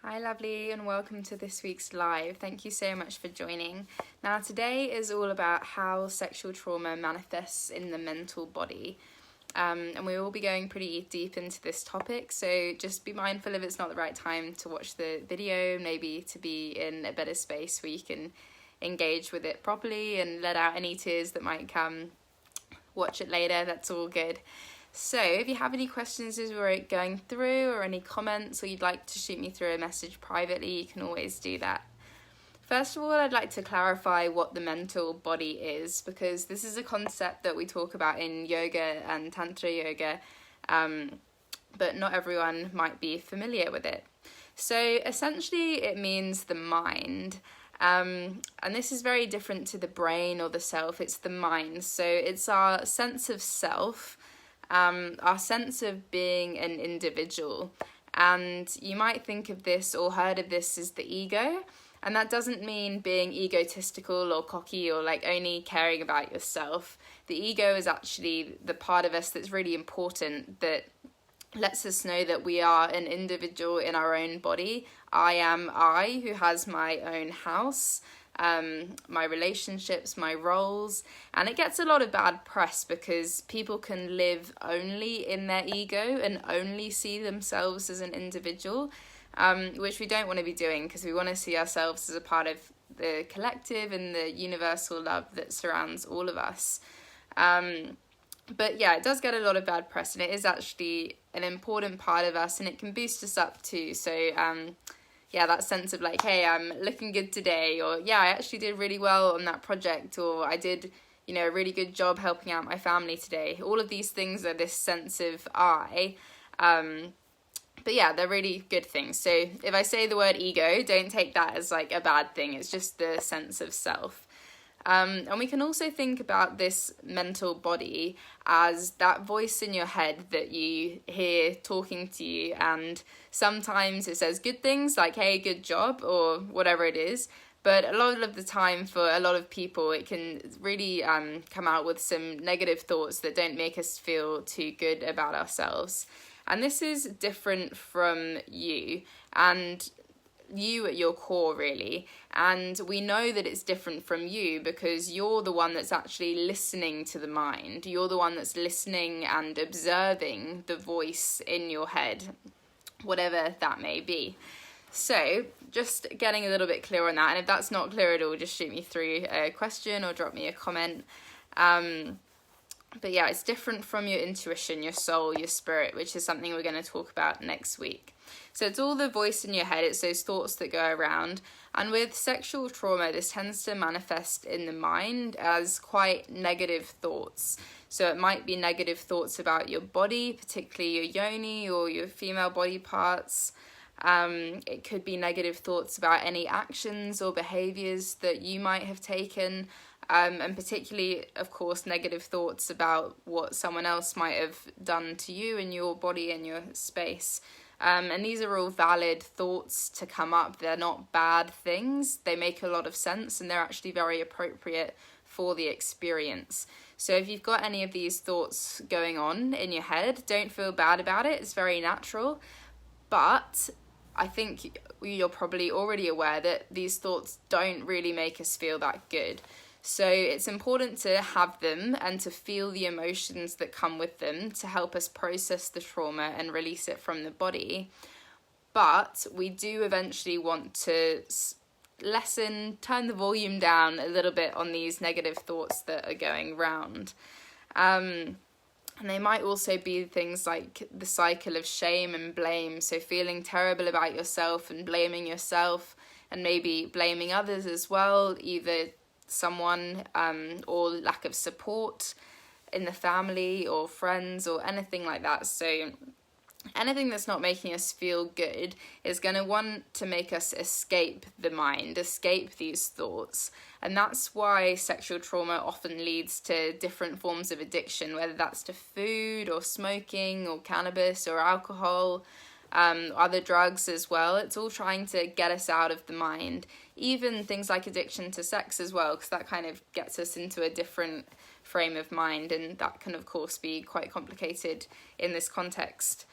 Hi lovely, and welcome to this week's live. Thank you so much for joining. Now today is all about how sexual trauma manifests in the mental body. And we will be going pretty deep into this topic, so just be mindful if it's not the right time to watch the video, maybe to be in a better space where you can engage with it properly and let out any tears that might come. Watch it later, that's all good. So if you have any questions as we're going through or any comments, or you'd like to shoot me through a message privately, you can always do that. First of all, I'd like to clarify what the mental body is, because this is a concept that we talk about in yoga and tantra yoga, but not everyone might be familiar with it. So essentially it means the mind. And this is very different to the brain or the self. It's the mind. So it's our sense of self, our sense of being an individual. And you might think of this or heard of this as the ego. And that doesn't mean being egotistical or cocky or like only caring about yourself. The ego is actually the part of us that's really important, that lets us know that we are an individual in our own body. I am I, who has my own house, my relationships, my roles, and it gets a lot of bad press because people can live only in their ego and only see themselves as an individual, which we don't want to be doing, because we want to see ourselves as a part of the collective and the universal love that surrounds all of us. But yeah, it does get a lot of bad press, and it is actually an important part of us, and it can boost us up too. So yeah, that sense of like, hey, I'm looking good today, or yeah, I actually did really well on that project, or I did, a really good job helping out my family today. All of these things are this sense of I. But yeah, they're really good things. So if I say the word ego, don't take that as like a bad thing. It's just the sense of self. And we can also think about this mental body as that voice in your head that you hear talking to you, and sometimes it says good things like, hey, good job, or whatever it is, but a lot of the time for a lot of people it can really come out with some negative thoughts that don't make us feel too good about ourselves. And this is different from you, and you at your core really, and we know that it's different from you because you're the one that's actually listening to the mind. You're the one that's listening and observing the voice in your head, whatever that may be. So just getting a little bit clear on that, and if that's not clear at all, just shoot me through a question or drop me a comment. But yeah, it's different from your intuition, your soul, your spirit, which is something we're going to talk about next week. So it's all the voice in your head, it's those thoughts that go around. And with sexual trauma, this tends to manifest in the mind as quite negative thoughts. So it might be negative thoughts about your body, particularly your yoni or your female body parts. It could be negative thoughts about any actions or behaviors that you might have taken. And particularly, of course, negative thoughts about what someone else might have done to you in your body and your space. And these are all valid thoughts to come up. They're not bad things. They make a lot of sense, and they're actually very appropriate for the experience. So if you've got any of these thoughts going on in your head, don't feel bad about it. It's very natural. But I think you're probably already aware that these thoughts don't really make us feel that good. So it's important to have them and to feel the emotions that come with them to help us process the trauma and release it from the body. But we do eventually want to turn the volume down a little bit on these negative thoughts that are going round. And they might also be things like the cycle of shame and blame. So feeling terrible about yourself and blaming yourself, and maybe blaming others as well, either someone or lack of support in the family or friends or anything like that. So anything that's not making us feel good is going to want to make us escape the mind, escape these thoughts. And that's why sexual trauma often leads to different forms of addiction, whether that's to food or smoking or cannabis or alcohol, other drugs as well. It's all trying to get us out of the mind. Even things like addiction to sex as well, because that kind of gets us into a different frame of mind, and that can of course be quite complicated in this context.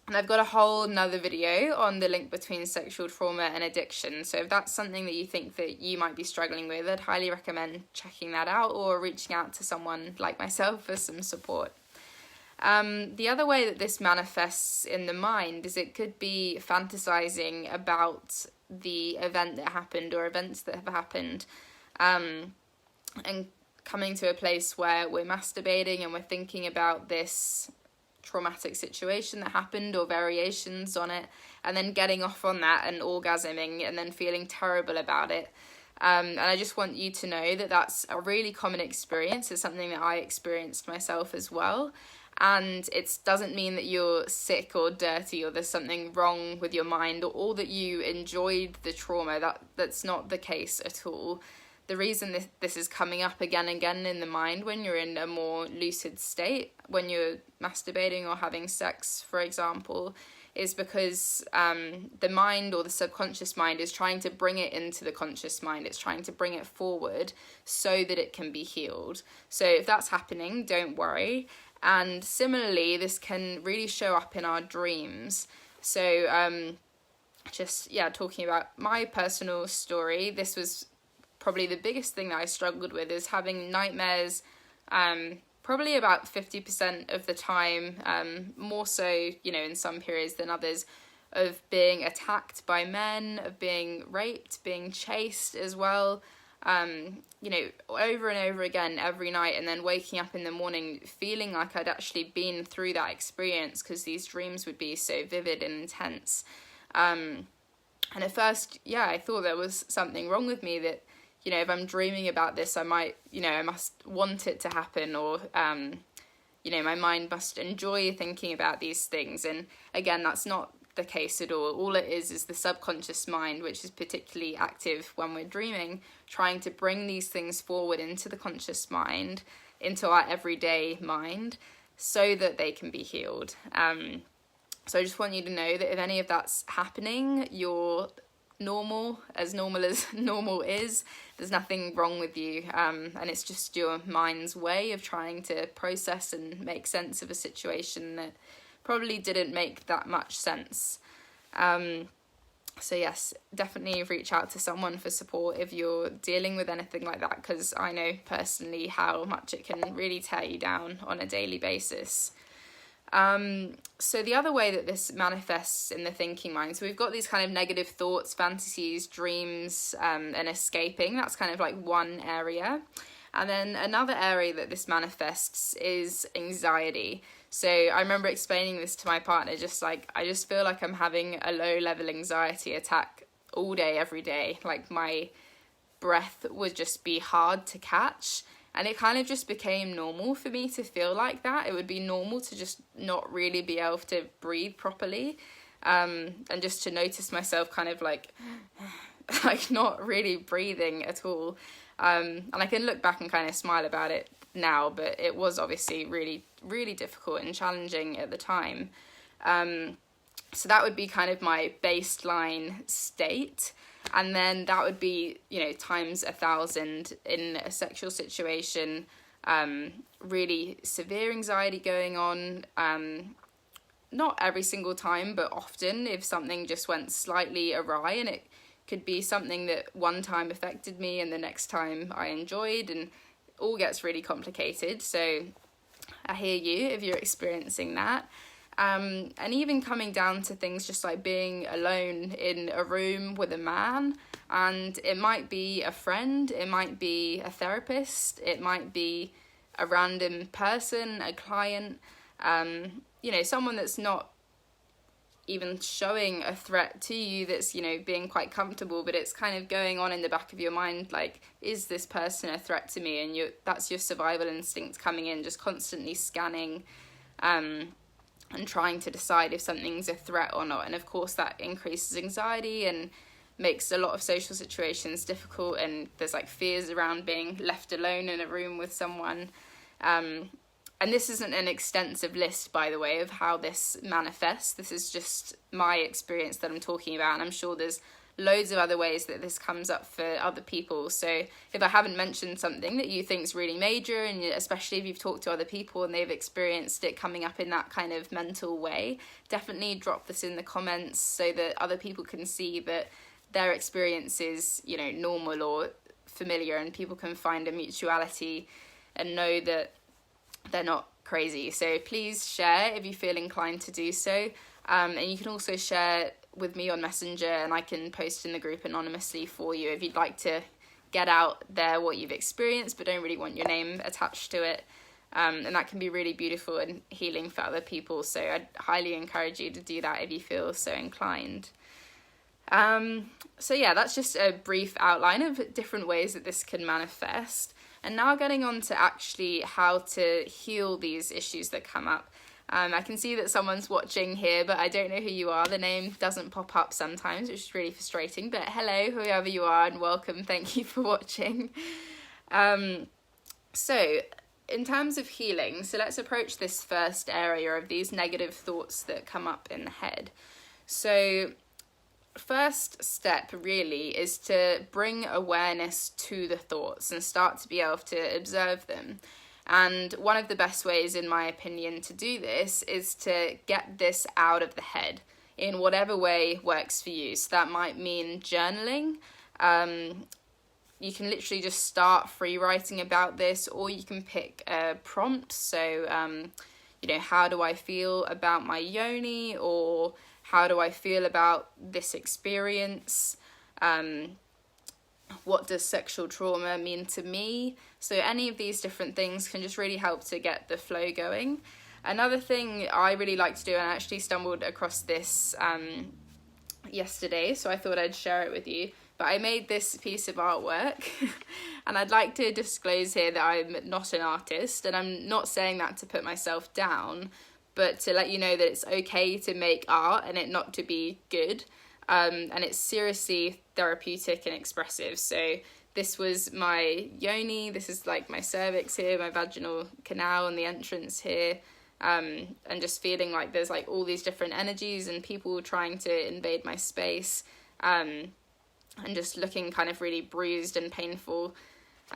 And I've got a whole nother video on the link between sexual trauma and addiction. So if that's something that you think that you might be struggling with, I'd highly recommend checking that out or reaching out to someone like myself for some support. The other way that this manifests in the mind is it could be fantasizing about the event that happened or events that have happened, and coming to a place where we're masturbating and we're thinking about this traumatic situation that happened or variations on it, and then getting off on that and orgasming and then feeling terrible about it. And I just want you to know that that's a really common experience. It's something that I experienced myself as well. And it doesn't mean that you're sick or dirty or there's something wrong with your mind or that you enjoyed the trauma. That's not the case at all. The reason this is coming up again and again in the mind when you're in a more lucid state, when you're masturbating or having sex, for example, is because the mind or the subconscious mind is trying to bring it into the conscious mind. It's trying to bring it forward so that it can be healed. So if that's happening, don't worry. And similarly, this can really show up in our dreams. So talking about my personal story, this was probably the biggest thing that I struggled with, is having nightmares probably about 50% of the time, more so, in some periods than others, of being attacked by men, of being raped, being chased as well, over and over again every night, and then waking up in the morning feeling like I'd actually been through that experience because these dreams would be so vivid and intense. And at first, I thought there was something wrong with me, that if I'm dreaming about this, I might, I must want it to happen, or, my mind must enjoy thinking about these things. And again, that's not the case at all. All it is the subconscious mind, which is particularly active when we're dreaming, trying to bring these things forward into the conscious mind, into our everyday mind, so that they can be healed. So I just want you to know that if any of that's happening, you're normal as normal is. There's nothing wrong with you, and it's just your mind's way of trying to process and make sense of a situation that probably didn't make that much sense. So yes, definitely reach out to someone for support if you're dealing with anything like that, because I know personally how much it can really tear you down on a daily basis. So the other way that this manifests in the thinking mind, so we've got these kind of negative thoughts, fantasies, dreams, and escaping. That's kind of like one area. And then another area that this manifests is anxiety. So I remember explaining this to my partner, I just feel like I'm having a low level anxiety attack all day, every day. Like my breath would just be hard to catch. And it kind of just became normal for me to feel like that. It would be normal to just not really be able to breathe properly. And just to notice myself kind of like not really breathing at all. And I can look back and kind of smile about it now, but it was obviously really, really difficult and challenging at the time. So that would be kind of my baseline state. And then that would be, times 1,000 in a sexual situation, really severe anxiety going on, not every single time, but often if something just went slightly awry, and it could be something that one time affected me and the next time I enjoyed, and it all gets really complicated. So I hear you if you're experiencing that. And even coming down to things just like being alone in a room with a man, and it might be a friend, it might be a therapist, it might be a random person, a client, someone that's not even showing a threat to you, that's, being quite comfortable, but it's kind of going on in the back of your mind, like, is this person a threat to me? And that's your survival instinct coming in, just constantly scanning, and trying to decide if something's a threat or not. And of course that increases anxiety and makes a lot of social situations difficult, and there's like fears around being left alone in a room with someone. And this isn't an extensive list, by the way, of how this manifests. This is just my experience that I'm talking about, and I'm sure there's loads of other ways that this comes up for other people. So if I haven't mentioned something that you think is really major, and especially if you've talked to other people and they've experienced it coming up in that kind of mental way, definitely drop this in the comments so that other people can see that their experience is, you know, normal or familiar, and people can find a mutuality and know that they're not crazy. So please share if you feel inclined to do so, and you can also share with me on Messenger, and I can post in the group anonymously for you if you'd like to get out there what you've experienced but don't really want your name attached to it, and that can be really beautiful and healing for other people. So I'd highly encourage you to do that if you feel so inclined. So yeah, that's just a brief outline of different ways that this can manifest. And now getting on to actually how to heal these issues that come up. I can see that someone's watching here, but I don't know who you are. The name doesn't pop up sometimes, which is really frustrating. But hello, whoever you are, and welcome. Thank you for watching. So in terms of healing, so let's approach this first area of these negative thoughts that come up in the head. So first step really is to bring awareness to the thoughts and start to be able to observe them. And one of the best ways, in my opinion, to do this is to get this out of the head in whatever way works for you. So that might mean journaling. You can literally just start free writing about this, or you can pick a prompt. So, you know, how do I feel about my yoni, or how do I feel about this experience? What does sexual trauma mean to me? So any of these different things can just really help to get the flow going. Another thing I really like to do, and I actually stumbled across this yesterday, so I thought I'd share it with you, but I made this piece of artwork and I'd like to disclose here that I'm not an artist, and I'm not saying that to put myself down, but to let you know that it's okay to make art and it not to be good. And it's seriously therapeutic and expressive. So this was my yoni, this is like my cervix here, my vaginal canal and the entrance here, and just feeling like there's like all these different energies and people trying to invade my space, and just looking kind of really bruised and painful.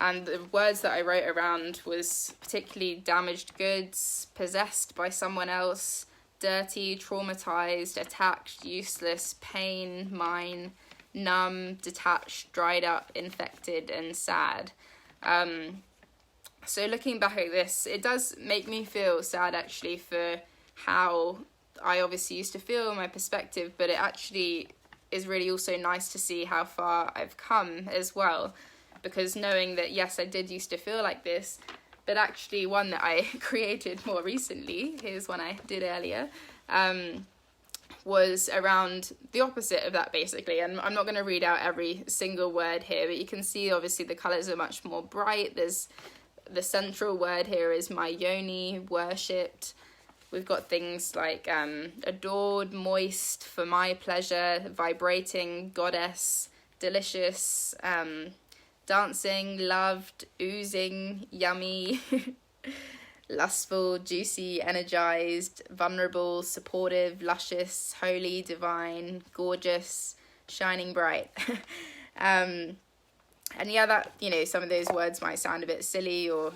And the words that I wrote around was particularly damaged goods, possessed by someone else, dirty, traumatized, attacked, useless, pain, mine, numb, detached, dried up, infected, and sad. So looking back at this, it does make me feel sad actually for how I obviously used to feel, my perspective, but it actually is really also nice to see how far I've come as well. Because knowing that, yes, I did used to feel like this, but actually one that I created more recently, here's one I did earlier, was around the opposite of that basically. And I'm not going to read out every single word here, but you can see obviously the colours are much more bright. There's the central word here is my yoni, worshipped. We've got things like adored, moist, for my pleasure, vibrating, goddess, delicious, dancing, loved, oozing, yummy, lustful, juicy, energized, vulnerable, supportive, luscious, holy, divine, gorgeous, shining bright. And yeah, that, you know, some of those words might sound a bit silly or,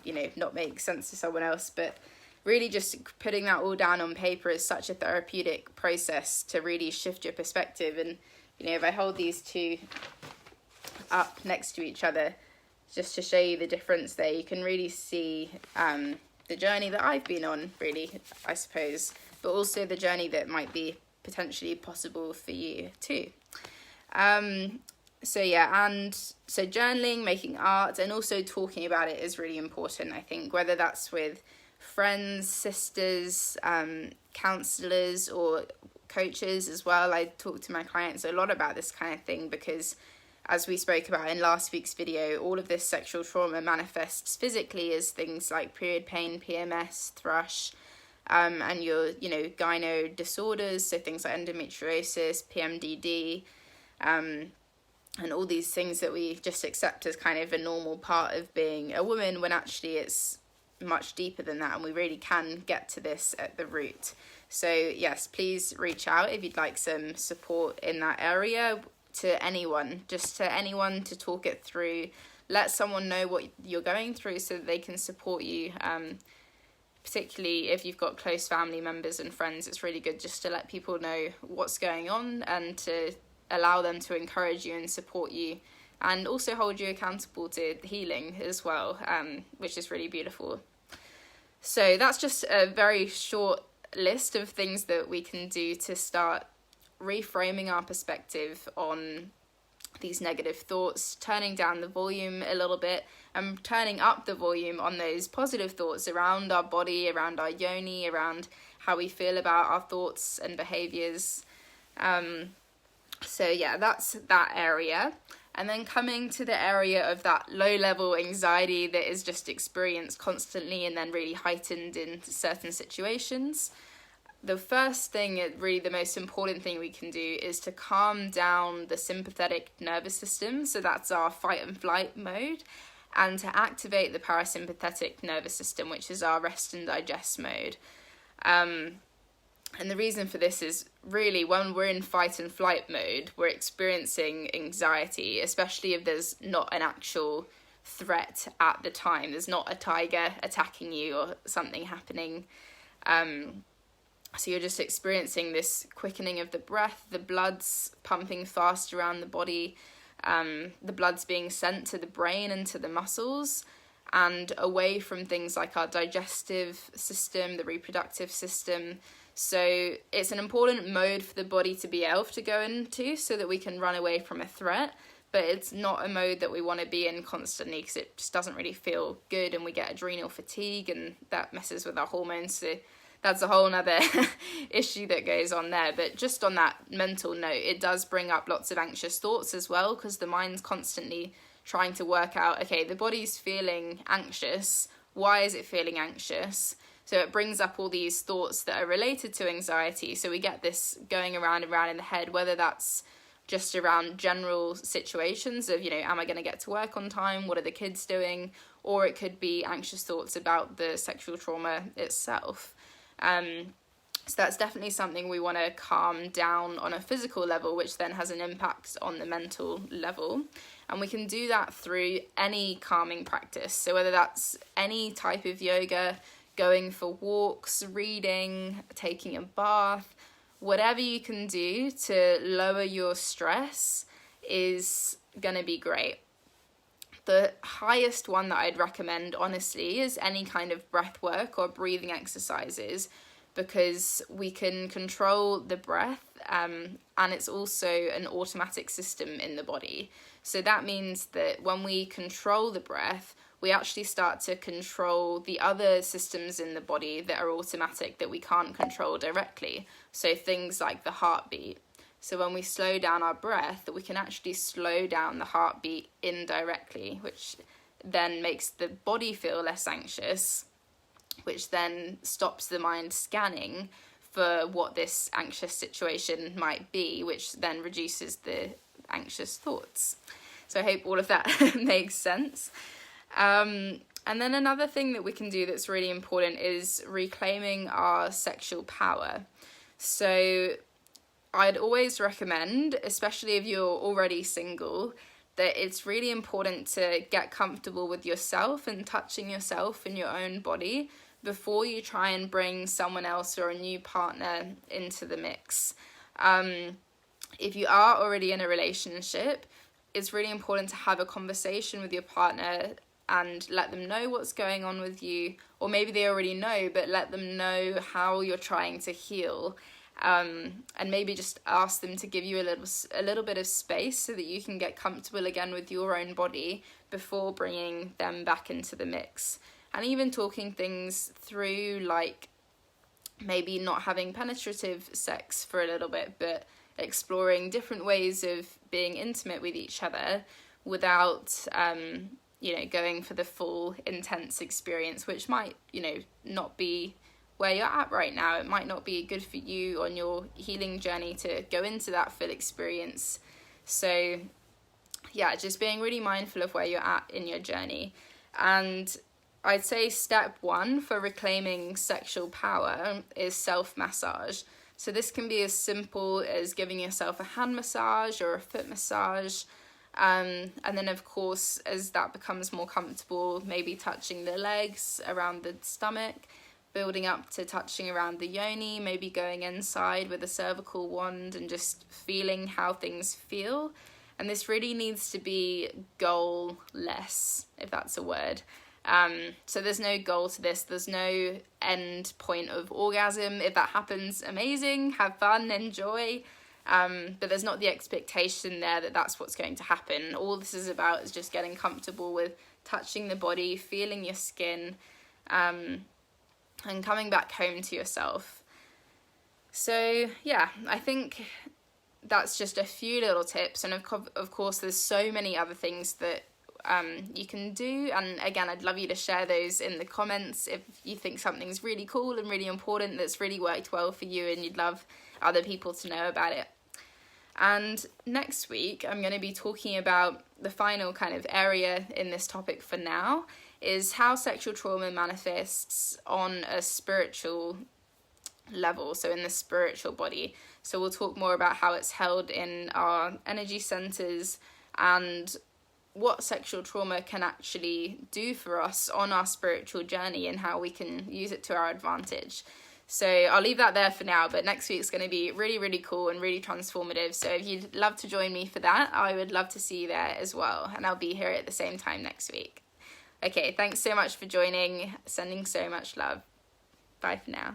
you know, not make sense to someone else, but really just putting that all down on paper is such a therapeutic process to really shift your perspective. And, you know, if I hold these two up next to each other just to show you the difference there, you can really see the journey that I've been on, really, I suppose, but also the journey that might be potentially possible for you too. So yeah, and so journaling, making art, and also talking about it is really important, I think, whether that's with friends, sisters, counselors, or coaches as well. I talk to my clients a lot about this kind of thing because, as we spoke about in last week's video, all of this sexual trauma manifests physically as things like period pain, PMS, thrush, and your, you know, gyno disorders, so things like endometriosis, PMDD, and all these things that we just accept as kind of a normal part of being a woman, when actually it's much deeper than that, and we really can get to this at the root. So yes, please reach out if you'd like some support in that area, to anyone, just to anyone, to talk it through. Let someone know what you're going through so that they can support you. Particularly if you've got close family members and friends, it's really good just to let people know what's going on and to allow them to encourage you and support you, and also hold you accountable to healing as well, which is really beautiful. So that's just a very short list of things that we can do to start reframing our perspective on these negative thoughts, turning down the volume a little bit and turning up the volume on those positive thoughts around our body, around our yoni, around how we feel about our thoughts and behaviors. So yeah, that's that area. And then coming to the area of that low level anxiety that is just experienced constantly and then really heightened in certain situations. The first thing, really the most important thing we can do, is to calm down the sympathetic nervous system. So that's our fight and flight mode, and to activate the parasympathetic nervous system, which is our rest and digest mode. And the reason for this is really when we're in fight and flight mode, we're experiencing anxiety, especially if there's not an actual threat at the time. There's not a tiger attacking you or something happening. So you're just experiencing this quickening of the breath, the blood's pumping fast around the body, the blood's being sent to the brain and to the muscles, and away from things like our digestive system, the reproductive system. So it's an important mode for the body to be able to go into so that we can run away from a threat, but it's not a mode that we want to be in constantly because it just doesn't really feel good and we get adrenal fatigue and that messes with our hormones. So that's a whole nother issue that goes on there. But just on that mental note, it does bring up lots of anxious thoughts as well, because the mind's constantly trying to work out, okay, the body's feeling anxious. Why is it feeling anxious? So it brings up all these thoughts that are related to anxiety. So we get this going around and around in the head, whether that's just around general situations of, am I going to get to work on time? What are the kids doing? Or it could be anxious thoughts about the sexual trauma itself. So that's definitely something we want to calm down on a physical level, which then has an impact on the mental level. And we can do that through any calming practice. So whether that's any type of yoga, going for walks, reading, taking a bath, whatever you can do to lower your stress is going to be great. The highest one that I'd recommend, honestly, is any kind of breath work or breathing exercises, because we can control the breath, and it's also an automatic system in the body. So that means that when we control the breath, we actually start to control the other systems in the body that are automatic that we can't control directly. So things like the heartbeat. So when we slow down our breath, we can actually slow down the heartbeat indirectly, which then makes the body feel less anxious, which then stops the mind scanning for what this anxious situation might be, which then reduces the anxious thoughts. So I hope all of that makes sense. And then another thing that we can do that's really important is reclaiming our sexual power. So I'd always recommend, especially if you're already single, that it's really important to get comfortable with yourself and touching yourself in your own body before you try and bring someone else or a new partner into the mix. If you are already in a relationship, it's really important to have a conversation with your partner and let them know what's going on with you, or maybe they already know, but let them know how you're trying to heal. And maybe just ask them to give you a little bit of space so that you can get comfortable again with your own body before bringing them back into the mix. And even talking things through, like maybe not having penetrative sex for a little bit, but exploring different ways of being intimate with each other without going for the full intense experience, which might not be where you're at right now. It might not be good for you on your healing journey to go into that full experience. So yeah, just being really mindful of where you're at in your journey. And I'd say step one for reclaiming sexual power is self-massage. So this can be as simple as giving yourself a hand massage or a foot massage. And then, of course, as that becomes more comfortable, maybe touching the legs, around the stomach, building up to touching around the yoni, maybe going inside with a cervical wand and just feeling how things feel. And this really needs to be goal-less, if that's a word. So there's no goal to this. There's no end point of orgasm. If that happens, amazing, have fun, enjoy. But there's not the expectation there that that's what's going to happen. All this is about is just getting comfortable with touching the body, feeling your skin, and coming back home to yourself. So yeah, I think that's just a few little tips. And of course, there's so many other things that you can do, and again, I'd love you to share those in the comments if you think something's really cool and really important that's really worked well for you and you'd love other people to know about it. And next week I'm going to be talking about the final kind of area in this topic for now, is how sexual trauma manifests on a spiritual level, so in the spiritual body. So we'll talk more about how it's held in our energy centers and what sexual trauma can actually do for us on our spiritual journey and how we can use it to our advantage. So I'll leave that there for now, but next week's going to be really, really cool and really transformative. So if you'd love to join me for that, I would love to see you there as well. And I'll be here at the same time next week. Okay, thanks so much for joining. Sending so much love. Bye for now.